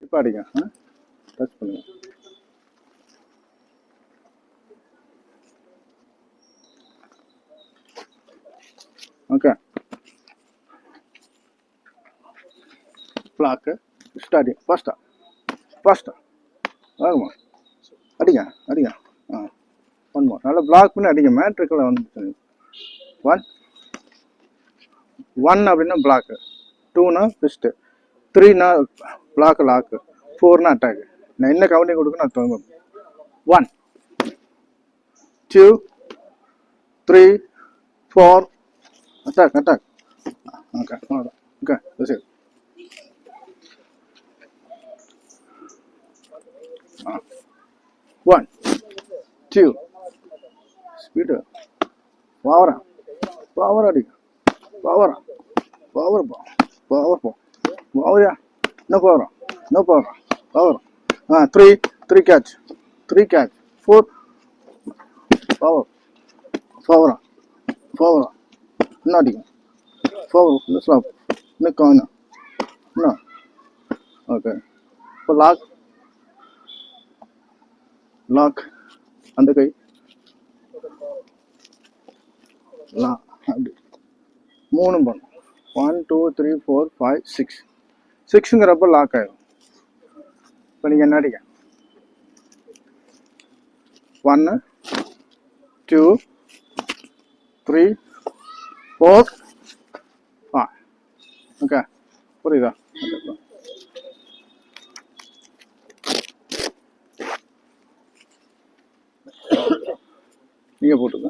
இப்போ அடிங்க. டச் பண்ணுங்க. ஓகே, பிளாக்கு ஸ்டார்டிங் ஃபாஸ்ட்டாக ஆகுமா? அடிங்க அடிங்க. One more. நல்லா பிளாக் பண்ணி அடிங்க. மேட்ரிக்கில் வந்து ஒன் அப்படின்னா பிளாக்கு, டூனா ஃபிஸ்ட்டு, த்ரீனா பிளாக்கு லாக்கு, ஃபோர்னா அட்டாக்கு. நான் என்ன கவுண்டிங் கொடுக்கணும் அது தகுந்த 1 2 3 4 அட்டாக். ஓகே ஓகே, சரி. 1 2 ஸ்பீடு பவர் அடி பவர் பவர்யா. No power. 3 கேட்ச் 4 பவர் இன்னும் அடிக்கும். பவர் ஸ்லாப் இன்னும் காணும் இன்னும். ஓகே, இப்போ லாக் அந்த கை அப்படி 3 பண்ணும். 1 2 3 4 5 6 6ங்கிறப்ப லாக் ஆயிடும். இப்போ நீங்கள் என்ன அடிங்க? 1 2 3 4 ஓகே, புரியுதா? நீங்கள் போட்டுங்க.